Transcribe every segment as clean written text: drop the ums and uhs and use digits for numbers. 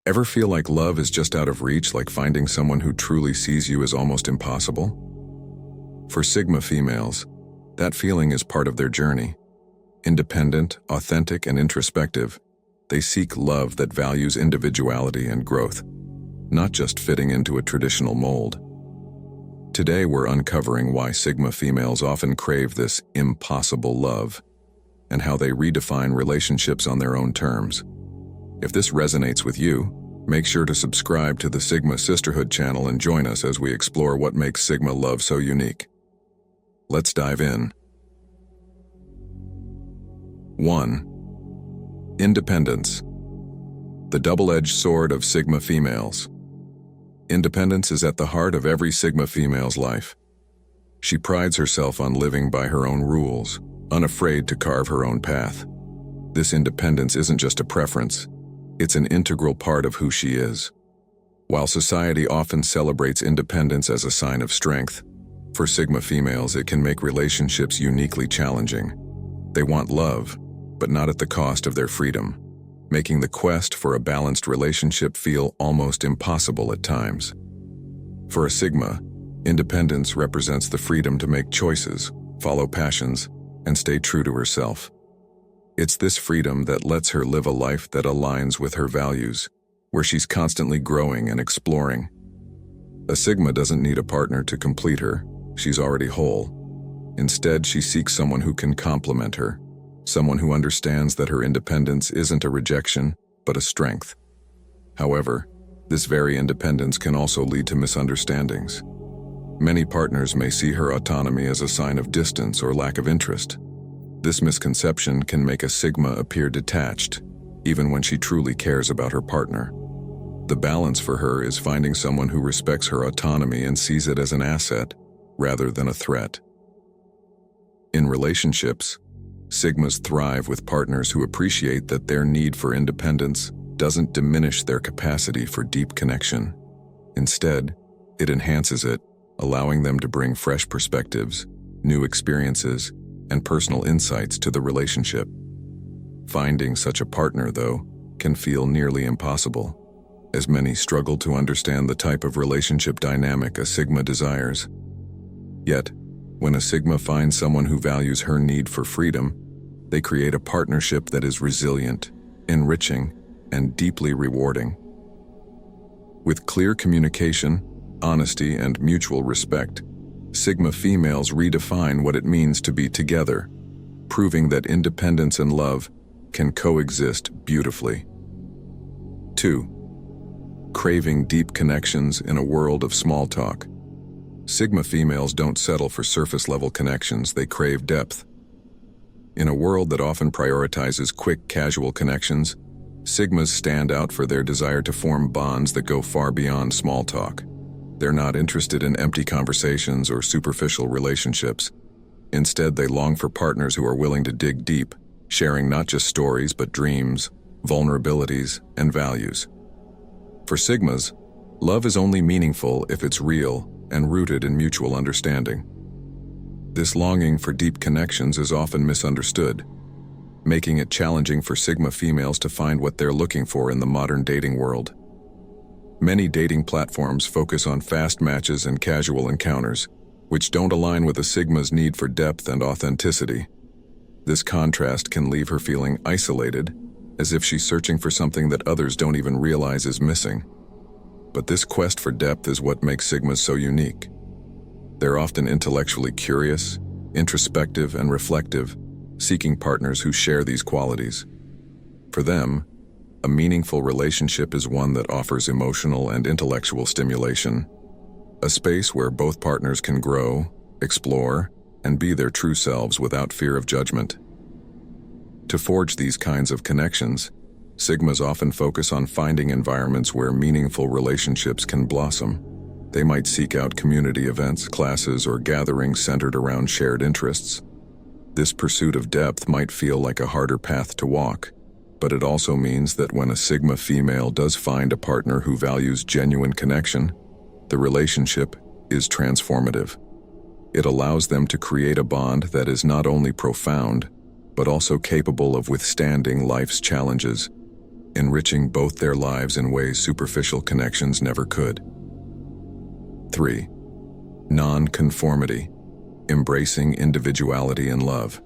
Ever feel like love is just out of reach, like finding someone who truly sees you is almost impossible? For Sigma females, that feeling is part of their journey. Independent, authentic, and introspective, they seek love that values individuality and growth, not just fitting into a traditional mold. Today we're uncovering why Sigma females often crave this impossible love, and how they redefine relationships on their own terms. If this resonates with you, make sure to subscribe to the Sigma Sisterhood channel and join us as we explore what makes Sigma love so unique. Let's dive in. 1. Independence. The double-edged sword of Sigma females. Independence is at the heart of every Sigma female's life. She prides herself on living by her own rules, unafraid to carve her own path. This independence isn't just a preference, it's an integral part of who she is. While society often celebrates independence as a sign of strength, for Sigma females it can make relationships uniquely challenging. They want love, but not at the cost of their freedom, making the quest for a balanced relationship feel almost impossible at times. For a Sigma, independence represents the freedom to make choices, follow passions, and stay true to herself. It's this freedom that lets her live a life that aligns with her values, where she's constantly growing and exploring. A Sigma doesn't need a partner to complete her, she's already whole. Instead, she seeks someone who can complement her, someone who understands that her independence isn't a rejection, but a strength. However, this very independence can also lead to misunderstandings. Many partners may see her autonomy as a sign of distance or lack of interest. This misconception can make a Sigma appear detached, even when she truly cares about her partner. The balance for her is finding someone who respects her autonomy and sees it as an asset, rather than a threat. In relationships, Sigmas thrive with partners who appreciate that their need for independence doesn't diminish their capacity for deep connection. Instead, it enhances it, allowing them to bring fresh perspectives, new experiences, and personal insights to the relationship. Finding such a partner, though, can feel nearly impossible, as many struggle to understand the type of relationship dynamic a Sigma desires. Yet, when a Sigma finds someone who values her need for freedom, they create a partnership that is resilient, enriching, and deeply rewarding. With clear communication, honesty, and mutual respect, Sigma females redefine what it means to be together, proving that independence and love can coexist beautifully. 2. Craving deep connections in a world of small talk. Sigma females don't settle for surface-level connections, they crave depth. In a world that often prioritizes quick, casual connections, Sigmas stand out for their desire to form bonds that go far beyond small talk. They're not interested in empty conversations or superficial relationships. Instead, they long for partners who are willing to dig deep, sharing not just stories but dreams, vulnerabilities, and values. For Sigmas, love is only meaningful if it's real and rooted in mutual understanding. This longing for deep connections is often misunderstood, making it challenging for Sigma females to find what they're looking for in the modern dating world. Many dating platforms focus on fast matches and casual encounters, which don't align with a Sigma's need for depth and authenticity. This contrast can leave her feeling isolated, as if she's searching for something that others don't even realize is missing. But this quest for depth is what makes Sigmas so unique. They're often intellectually curious, introspective, and reflective, seeking partners who share these qualities. For them, a meaningful relationship is one that offers emotional and intellectual stimulation, a space where both partners can grow, explore, and be their true selves without fear of judgment. To forge these kinds of connections, Sigmas often focus on finding environments where meaningful relationships can blossom. They might seek out community events, classes, or gatherings centered around shared interests. This pursuit of depth might feel like a harder path to walk, but it also means that when a Sigma female does find a partner who values genuine connection, the relationship is transformative. It allows them to create a bond that is not only profound, but also capable of withstanding life's challenges. enriching both their lives in ways superficial connections never could. 3. Non-conformity, embracing individuality in love.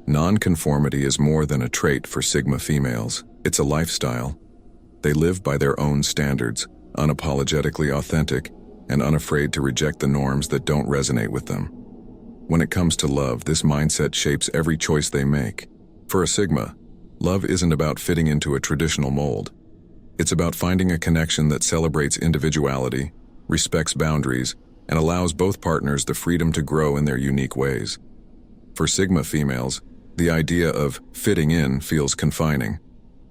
Non-conformity is more than a trait for Sigma females, it's a lifestyle. They live by their own standards, unapologetically authentic, and unafraid to reject the norms that don't resonate with them. When it comes to love, this mindset shapes every choice they make. For a Sigma, love isn't about fitting into a traditional mold. It's about finding a connection that celebrates individuality, respects boundaries, and allows both partners the freedom to grow in their unique ways. For Sigma females, the idea of fitting in feels confining.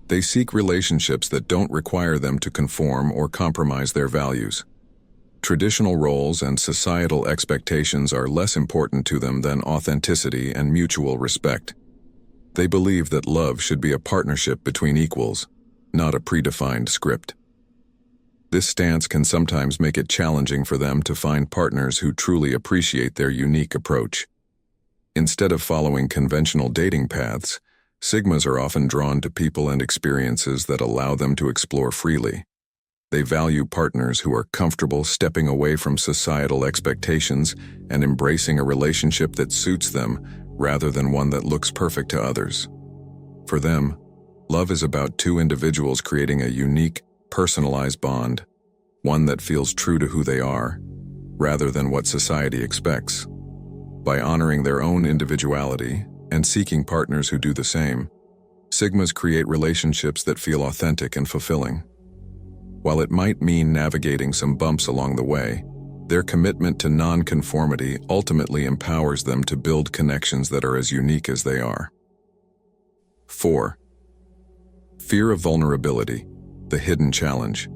They seek relationships that don't require them to conform or compromise their values. Traditional roles and societal expectations are less important to them than authenticity and mutual respect. They believe that love should be a partnership between equals, not a predefined script. This stance can sometimes make it challenging for them to find partners who truly appreciate their unique approach. Instead of following conventional dating paths, Sigmas are often drawn to people and experiences that allow them to explore freely. They value partners who are comfortable stepping away from societal expectations and embracing a relationship that suits them rather than one that looks perfect to others. For them, love is about two individuals creating a unique, personalized bond, one that feels true to who they are, rather than what society expects. By honoring their own individuality and seeking partners who do the same, Sigmas create relationships that feel authentic and fulfilling. While it might mean navigating some bumps along the way, their commitment to non-conformity ultimately empowers them to build connections that are as unique as they are. 4. Fear of vulnerability, the hidden challenge.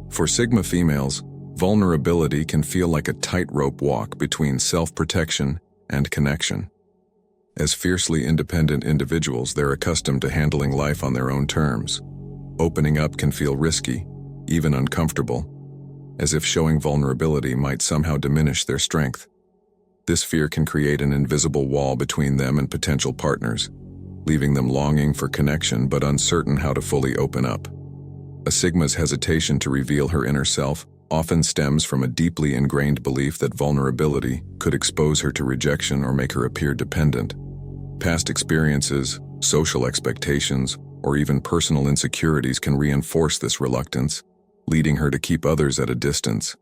For Sigma females, vulnerability can feel like a tightrope walk between self-protection and connection. As fiercely independent individuals, they're accustomed to handling life on their own terms. Opening up can feel risky, even uncomfortable, as if showing vulnerability might somehow diminish their strength. This fear can create an invisible wall between them and potential partners, leaving them longing for connection but uncertain how to fully open up. A Sigma's hesitation to reveal her inner self often stems from a deeply ingrained belief that vulnerability could expose her to rejection or make her appear dependent. Past experiences, social expectations, or even personal insecurities can reinforce this reluctance, leading her to keep others at a distance.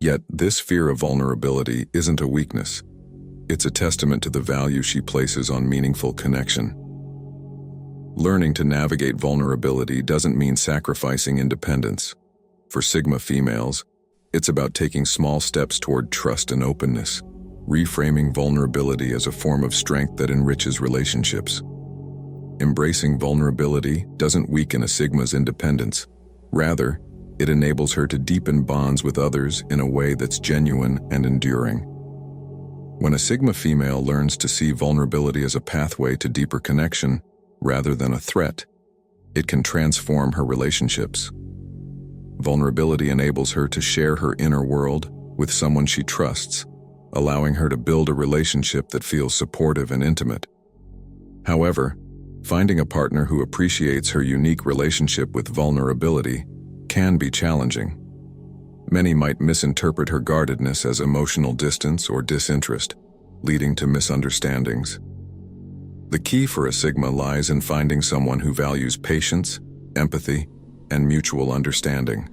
Yet, this fear of vulnerability isn't a weakness. It's a testament to the value she places on meaningful connection. Learning to navigate vulnerability doesn't mean sacrificing independence. For Sigma females, it's about taking small steps toward trust and openness, reframing vulnerability as a form of strength that enriches relationships. Embracing vulnerability doesn't weaken a Sigma's independence. Rather, it enables her to deepen bonds with others in a way that's genuine and enduring. When a Sigma female learns to see vulnerability as a pathway to deeper connection rather than a threat, it can transform her relationships. Vulnerability enables her to share her inner world with someone she trusts, allowing her to build a relationship that feels supportive and intimate. However, finding a partner who appreciates her unique relationship with vulnerability can be challenging. Many might misinterpret her guardedness as emotional distance or disinterest, leading to misunderstandings. The key for a Sigma lies in finding someone who values patience, empathy, and mutual understanding.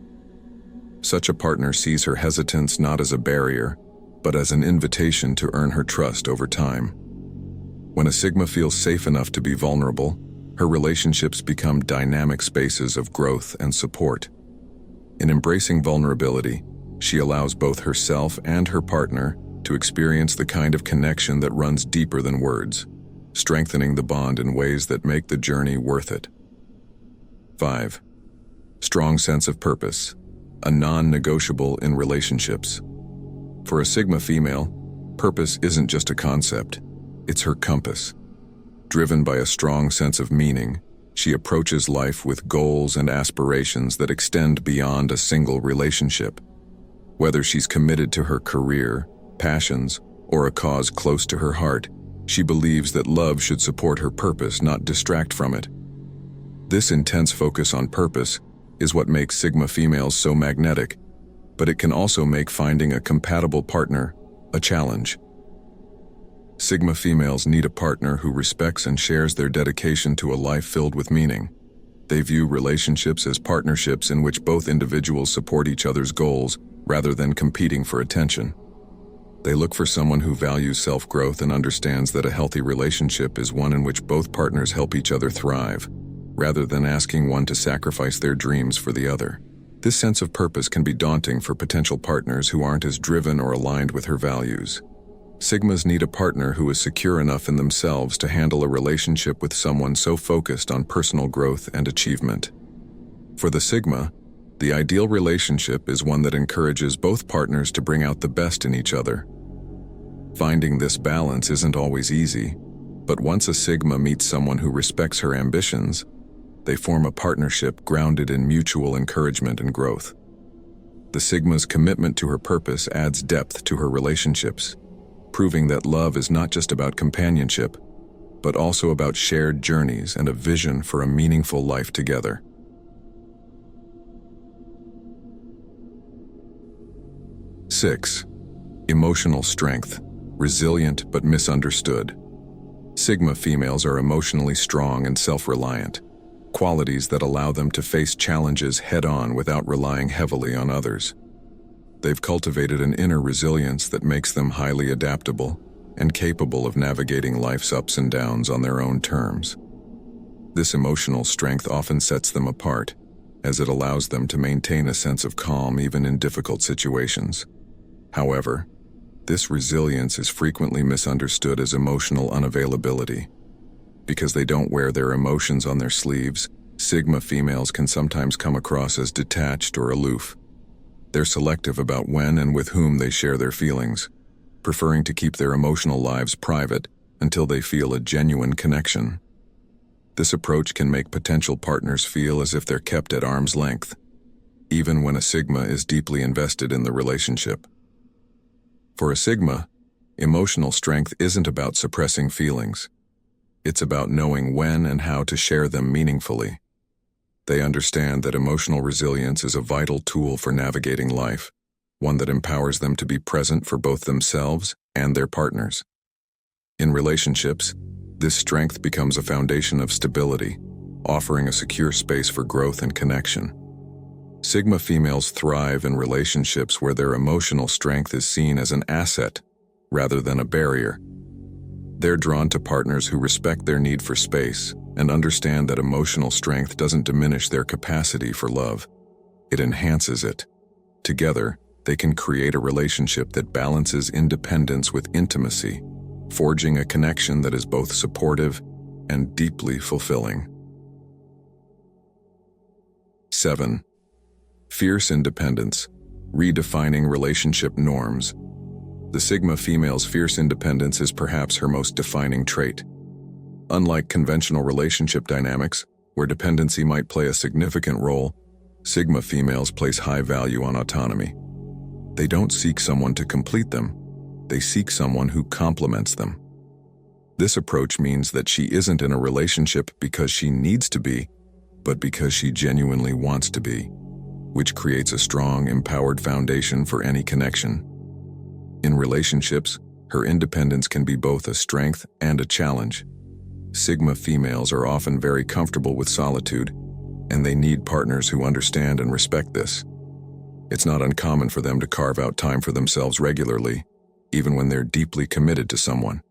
Such a partner sees her hesitance not as a barrier, but as an invitation to earn her trust over time. When a Sigma feels safe enough to be vulnerable, her relationships become dynamic spaces of growth and support. In embracing vulnerability, she allows both herself and her partner to experience the kind of connection that runs deeper than words, strengthening the bond in ways that make the journey worth it. 5. Strong sense of purpose, a non-negotiable in relationships. For a Sigma female, purpose isn't just a concept, it's her compass. Driven by a strong sense of meaning, she approaches life with goals and aspirations that extend beyond a single relationship. Whether she's committed to her career, passions, or a cause close to her heart, she believes that love should support her purpose, not distract from it. This intense focus on purpose is what makes Sigma females so magnetic, but it can also make finding a compatible partner a challenge. Sigma females need a partner who respects and shares their dedication to a life filled with meaning. They view relationships as partnerships in which both individuals support each other's goals rather than competing for attention. They look for someone who values self-growth and understands that a healthy relationship is one in which both partners help each other thrive, rather than asking one to sacrifice their dreams for the other. This sense of purpose can be daunting for potential partners who aren't as driven or aligned with her values. Sigmas need a partner who is secure enough in themselves to handle a relationship with someone so focused on personal growth and achievement. For the Sigma, the ideal relationship is one that encourages both partners to bring out the best in each other. Finding this balance isn't always easy, but once a Sigma meets someone who respects her ambitions, they form a partnership grounded in mutual encouragement and growth. The Sigma's commitment to her purpose adds depth to her relationships, proving that love is not just about companionship, but also about shared journeys and a vision for a meaningful life together. Six, emotional strength, resilient but misunderstood. Sigma females are emotionally strong and self-reliant, qualities that allow them to face challenges head-on without relying heavily on others. They've cultivated an inner resilience that makes them highly adaptable and capable of navigating life's ups and downs on their own terms. This emotional strength often sets them apart, as it allows them to maintain a sense of calm even in difficult situations. However, this resilience is frequently misunderstood as emotional unavailability. Because they don't wear their emotions on their sleeves, Sigma females can sometimes come across as detached or aloof. They're selective about when and with whom they share their feelings, preferring to keep their emotional lives private until they feel a genuine connection. This approach can make potential partners feel as if they're kept at arm's length, even when a Sigma is deeply invested in the relationship. For a Sigma, emotional strength isn't about suppressing feelings. It's about knowing when and how to share them meaningfully. They understand that emotional resilience is a vital tool for navigating life, one that empowers them to be present for both themselves and their partners. In relationships, this strength becomes a foundation of stability, offering a secure space for growth and connection. Sigma females thrive in relationships where their emotional strength is seen as an asset rather than a barrier. They're drawn to partners who respect their need for space and understand that emotional strength doesn't diminish their capacity for love. It enhances it. Together, they can create a relationship that balances independence with intimacy, forging a connection that is both supportive and deeply fulfilling. 7. Fierce independence, redefining relationship norms. The Sigma female's fierce independence is perhaps her most defining trait. Unlike conventional relationship dynamics, where dependency might play a significant role, Sigma females place high value on autonomy. They don't seek someone to complete them. They seek someone who complements them. This approach means that she isn't in a relationship because she needs to be, but because she genuinely wants to be, which creates a strong, empowered foundation for any connection. In relationships, her independence can be both a strength and a challenge. Sigma females are often very comfortable with solitude, and they need partners who understand and respect this. It's not uncommon for them to carve out time for themselves regularly, even when they're deeply committed to someone.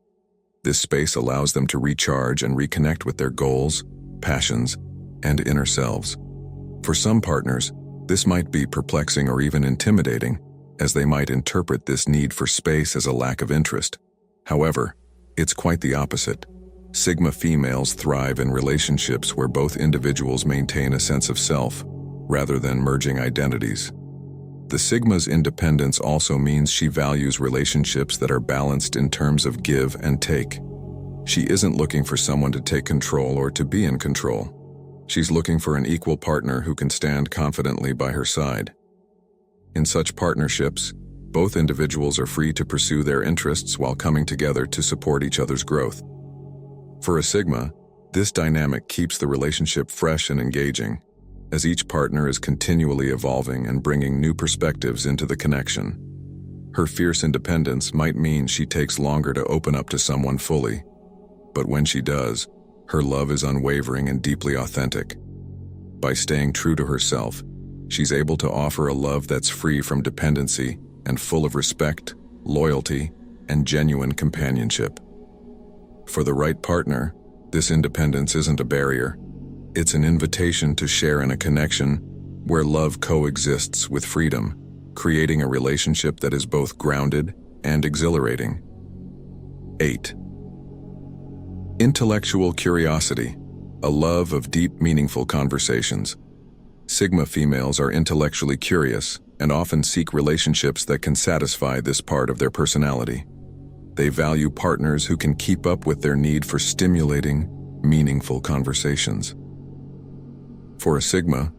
This space allows them to recharge and reconnect with their goals, passions, and inner selves. For some partners, this might be perplexing or even intimidating, as they might interpret this need for space as a lack of interest. However, it's quite the opposite. Sigma females thrive in relationships where both individuals maintain a sense of self, rather than merging identities. The Sigma's independence also means she values relationships that are balanced in terms of give and take. She isn't looking for someone to take control or to be in control. She's looking for an equal partner who can stand confidently by her side. In such partnerships, both individuals are free to pursue their interests while coming together to support each other's growth. For a Sigma, This dynamic keeps the relationship fresh and engaging, as each partner is continually evolving and bringing new perspectives into the connection. Her fierce independence might mean she takes longer to open up to someone fully, but when she does, her love is unwavering and deeply authentic. By staying true to herself, she's able to offer a love that's free from dependency and full of respect, loyalty, and genuine companionship. For the right partner, this independence isn't a barrier. It's an invitation to share in a connection where love coexists with freedom, creating a relationship that is both grounded and exhilarating. 8. Intellectual curiosity, a love of deep, meaningful conversations. Sigma females are intellectually curious and often seek relationships that can satisfy this part of their personality. They value partners who can keep up with their need for stimulating, meaningful conversations. For a Sigma,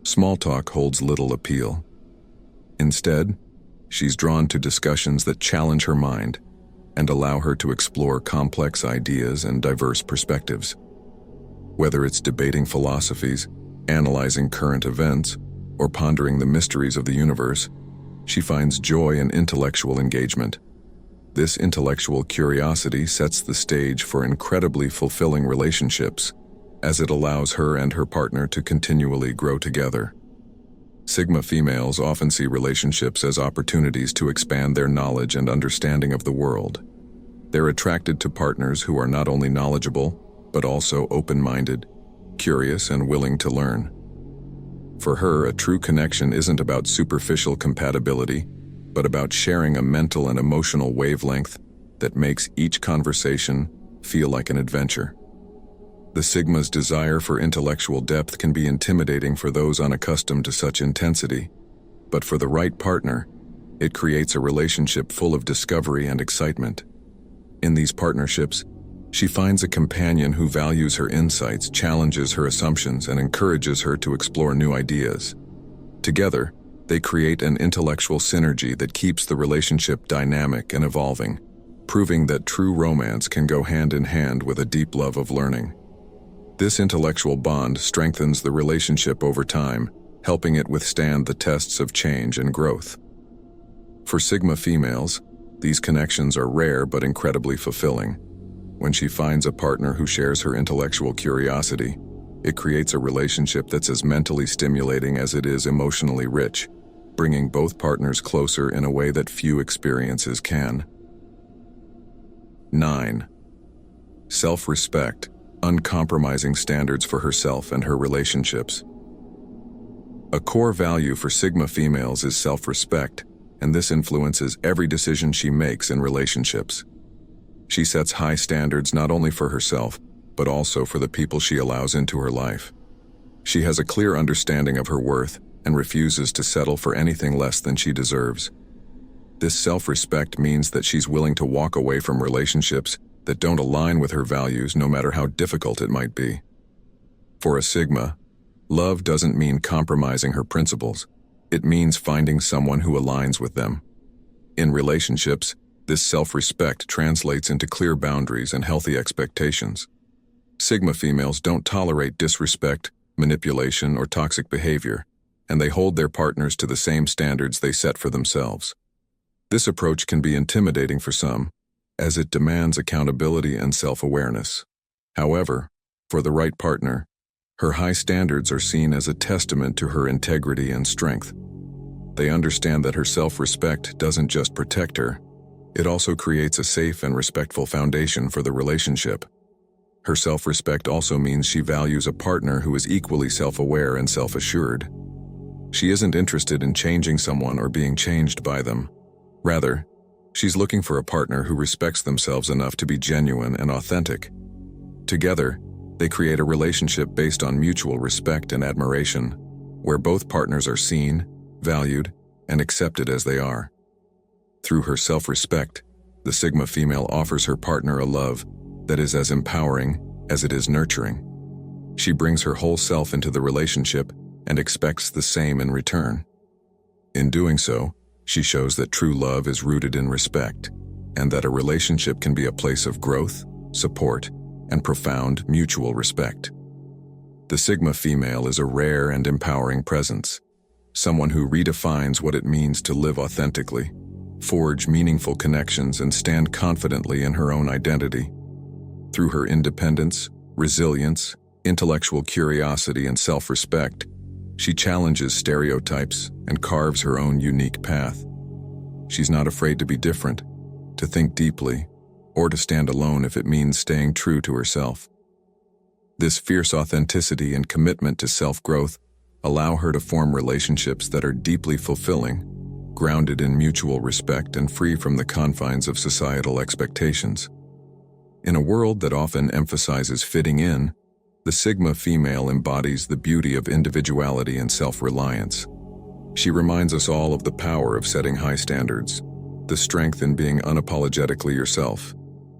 small talk holds little appeal. Instead, she's drawn to discussions that challenge her mind and allow her to explore complex ideas and diverse perspectives. Whether it's debating philosophies, analyzing current events, or pondering the mysteries of the universe, she finds joy in intellectual engagement. This intellectual curiosity sets the stage for incredibly fulfilling relationships, as it allows her and her partner to continually grow together. Sigma females often see relationships as opportunities to expand their knowledge and understanding of the world. They're attracted to partners who are not only knowledgeable, but also open-minded, curious, and willing to learn. For her, a true connection isn't about superficial compatibility, but about sharing a mental and emotional wavelength that makes each conversation feel like an adventure. The Sigma's desire for intellectual depth can be intimidating for those unaccustomed to such intensity, but for the right partner, it creates a relationship full of discovery and excitement. In these partnerships, she finds a companion who values her insights, challenges her assumptions, and encourages her to explore new ideas. Together, they create an intellectual synergy that keeps the relationship dynamic and evolving, proving that true romance can go hand in hand with a deep love of learning. This intellectual bond strengthens the relationship over time, helping it withstand the tests of change and growth. For Sigma females, these connections are rare but incredibly fulfilling. When she finds a partner who shares her intellectual curiosity, it creates a relationship that's as mentally stimulating as it is emotionally rich, bringing both partners closer in a way that few experiences can. 9. Self-respect, uncompromising standards for herself and her relationships. A core value for Sigma females is self-respect, and this influences every decision she makes in relationships. She sets high standards not only for herself, but also for the people she allows into her life. She has a clear understanding of her worth and refuses to settle for anything less than she deserves. This self-respect means that she's willing to walk away from relationships that don't align with her values, no matter how difficult it might be. For a Sigma, love doesn't mean compromising her principles. It means finding someone who aligns with them. In relationships, this self-respect translates into clear boundaries and healthy expectations. Sigma females don't tolerate disrespect, manipulation, or toxic behavior, and they hold their partners to the same standards they set for themselves. This approach can be intimidating for some, as it demands accountability and self-awareness. However, for the right partner, her high standards are seen as a testament to her integrity and strength. They understand that her self-respect doesn't just protect her, it also creates a safe and respectful foundation for the relationship. Her self-respect also means she values a partner who is equally self-aware and self-assured. She isn't interested in changing someone or being changed by them. Rather, she's looking for a partner who respects themselves enough to be genuine and authentic. Together, they create a relationship based on mutual respect and admiration, where both partners are seen, valued, and accepted as they are. Through her self-respect, the Sigma female offers her partner a love that is as empowering as it is nurturing. She brings her whole self into the relationship and expects the same in return. In doing so, she shows that true love is rooted in respect, and that a relationship can be a place of growth, support, and profound mutual respect. The Sigma female is a rare and empowering presence, someone who redefines what it means to live authentically, forge meaningful connections, and stand confidently in her own identity. Through her independence, resilience, intellectual curiosity, and self-respect, she challenges stereotypes and carves her own unique path. She's not afraid to be different, to think deeply, or to stand alone if it means staying true to herself. This fierce authenticity and commitment to self-growth allow her to form relationships that are deeply fulfilling, grounded in mutual respect and free from the confines of societal expectations. In a world that often emphasizes fitting in, the Sigma female embodies the beauty of individuality and self-reliance. She reminds us all of the power of setting high standards, the strength in being unapologetically yourself,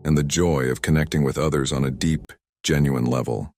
and the joy of connecting with others on a deep, genuine level.